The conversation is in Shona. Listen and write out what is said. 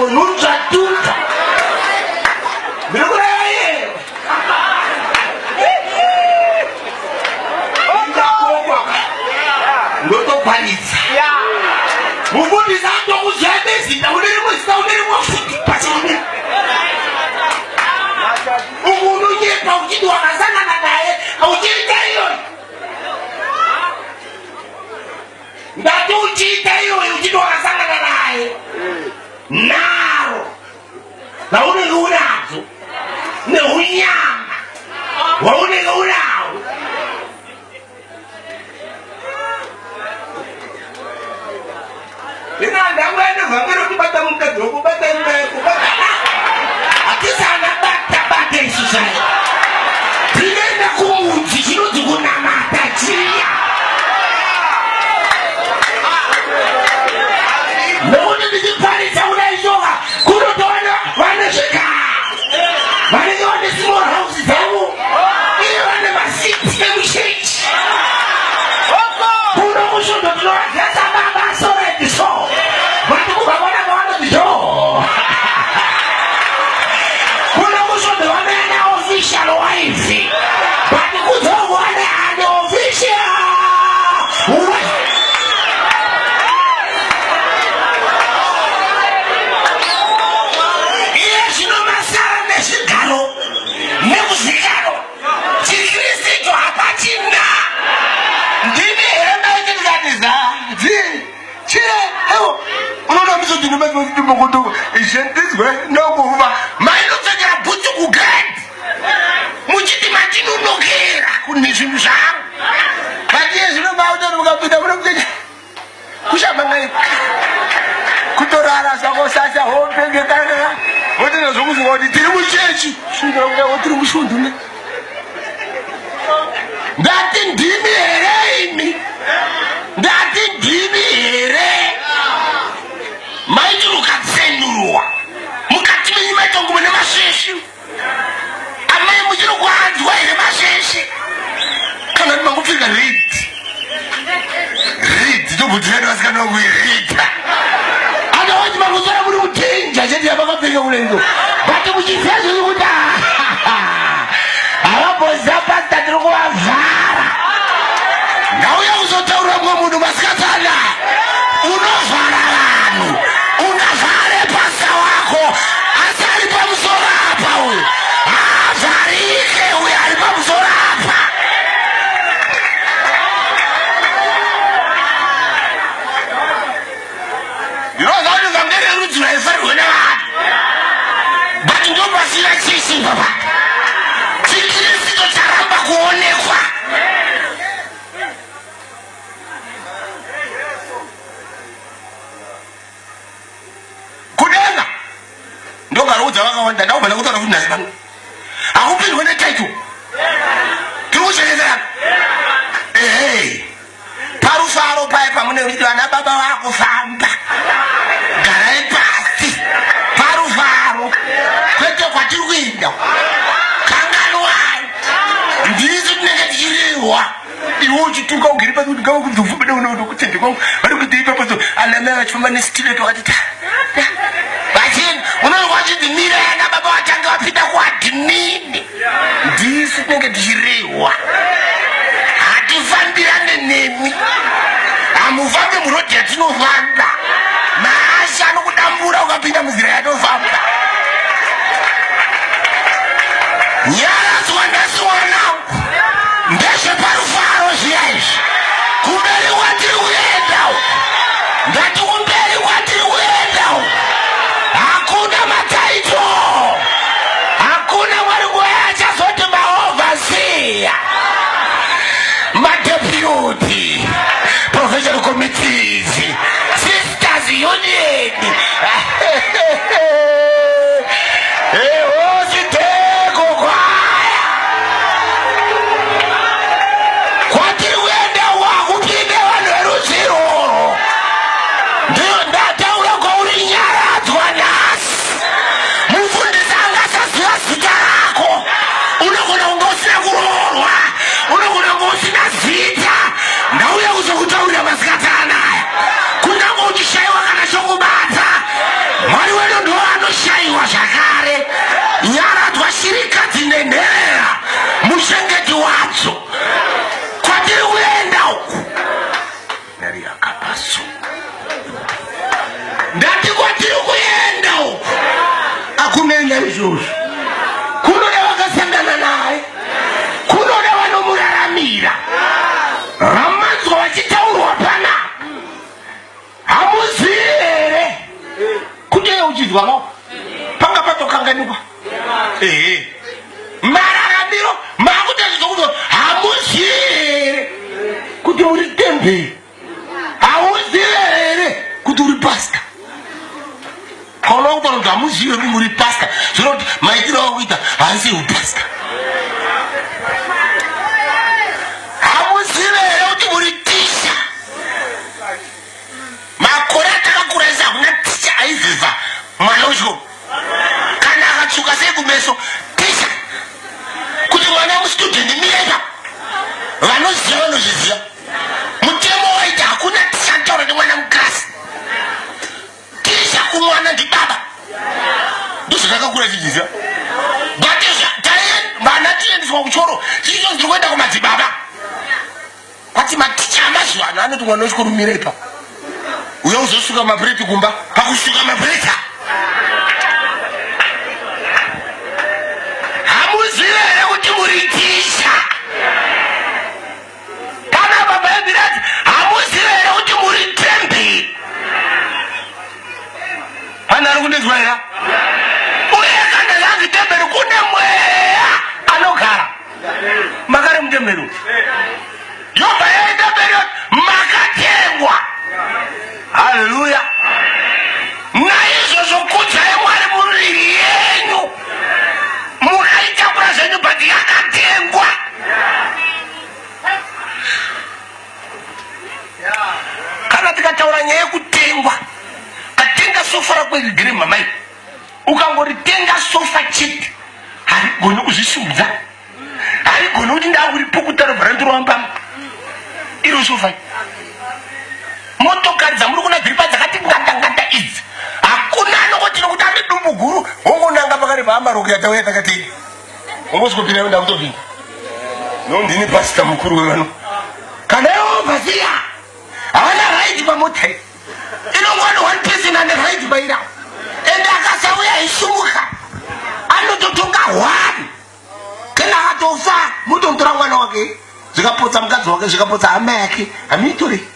ununza tuta bilukula ye ndoto palitsa mubundi zato kuzadezi ndaulirimo staulirimo pasini umuntu yepa ukidi wakazana naye auchita hiyo ndati uchita hiyo ukidi wakazana naye naro na unenge unazo ne unyama wa unenge unawo ina ndangwene vangero kubata mukadzi wokubata imba yekubata atisana bata isusai tinoenda kumunzi chinonzi kunamata chiya nekuti ndichiparidza unaishoka kunotoona vanesvika vanenge vane small house dzavo iye vane masiti emushechi kuno kusvondo tinovadyasa baba soreti so vati kubvavona vavanoti do kuno kusvondo vanoena official wife vati kudzovone ane official iye zvinomasara nezvigaro nekuzvikaro chikristu hapachina ndini hemaitizatiza chie ewo unoona misodinomaimokoto ishendizwe nokuva mainopfekera bhutsu kugadi muchiti matinonokera kune zvinhu zvangu vatiye zvinomautori mukapinda munopfeka kushamangai kutorara zvakosasa hopengekana votina zvokuziva kuti tiri muchechi svingawo tiri mushundune ndati ndimi here imi ndati ndimi here maiti mukatsenurwa mukati menyu maitongo mune masheshi amai muchiri kuadzwa here masheshi kana kuti mangopfeka redi tobvutiredu vasikanokuirita anawachi mangosara muri kutenja cheti yamakapfeka kulendo bati muchifezviri kuti havambozapasta tiri kuvavhara ndauya kuzotaura mumwe munhu masikatsana unovhara vanhu unavhare pasa wako asi ari pamusoro apa uyu haavharike uyu ari pamusoro apa ndinoza kuti vangere rudzi raifarirwe nevanhu but ndopasina chisi baba chikristu charamba kuonekwa kudenga ndogaroudza vakawanda ndaubvana kutaura kuti nhasi pano hakupindwe netaito tiri kuchenezerana ehe parufaro paya pamune kuti vana baba vakufamba garai pasi parufaro kwete kwatiri kuenda kanganwai ndisi tinenge tichirehwa iwe uchituka ugiri pasi kuti gava kuti uvubede unodo kutende kwangu vari kuti ipapaso anamai vachifamba nesitileto vakati vachini unoda kwachiti mira yana baba vatanga vapinda kuadhimini ndisi tinenge tichirehwa hatifambirane nemi hamufambi murodhi yatinofamba maasha anokudambura ukapinda muzira yatofamba nyaradzwa ndasiwanangu ndezveparufaro zviyaizvi kumberi kwatiri kuendawo ndati kumberi kwatiri kuendawo hakuna mataito hakuna mwari nguva yachazoti maovhasiya madepyuti professional committees zvakare nyaradzwa shirika dzinenherera mushengeti wadzo kwatiri kuenda uku nari yakapaso ndati kwatiri kuenda uku akunenya izvozvo kunoda vakasangana naye kunoda vanomuraramira ramanzwa vachitaurwa pana hamuzivi here kuti uchizwamo panga patokanganikwa mararamiro makutazvizokuti hamuzivi here kuti uri temberi hauzivi here kuti uri pasta kaona kutaura kuti hamuzivi kuti muri pasta zvinoti maitiro akuita haasi upasta hamuzivi here kuti muri tisha makore atakakurasa hakuna tisha aivhivha mwana wechikoro kana akatsvuka sei kumeso tisha kuti mwana musitudhendi mireba vanoziva vanozviziva mutemo waita hakuna tisha ataura nemwana mukasi tisha kumwana ndibaba ndozvakakura chichiziva batisha vana tiendeswa kuchoro chicho ndiri kuenda kumadzibaba kwati maticha amazuva ano anoti mwana wechikoro mirepa uya uzosuka mabhureti kumba pakusuka mabhureti hamuzivi here kuti muri tisha kana mabhaibheri ati hamuzivi here kuti muri temberi pana ari kundinzwa here uye kana zvanzi temberi kune mweya anogara makari mutemberi uti yobva yaenda mberi makatengwa haleluya naizvozvo kudzai mwari muriri yenyu mukaitakura zvenyu bhati yakatengwa kana tikataura nyaya yekutengwa katenga sofa rakwegigiri mamai ukangoritenga sofa chete harigoni kuzvisumudza harigoni kuti ndauripukuta robva randirowambama iro sofa motokari dzamuri kuna dziripa dzakati ngandanganda idzi hakuna anokoti nokuti ane dumbu guru hongonanga pakare paamaroko yatauya takatei hongosvikopinda enda kutopinda nondini pasita mukuru wevano kana iwo basiya havana raiti pamota inongwani one person ane raiti paira ende akasauya isumuka anototonga one kana akatofa mutomtora mwana wake zvikapotsa mukadzi wake zvikapotsa hama yake hamitori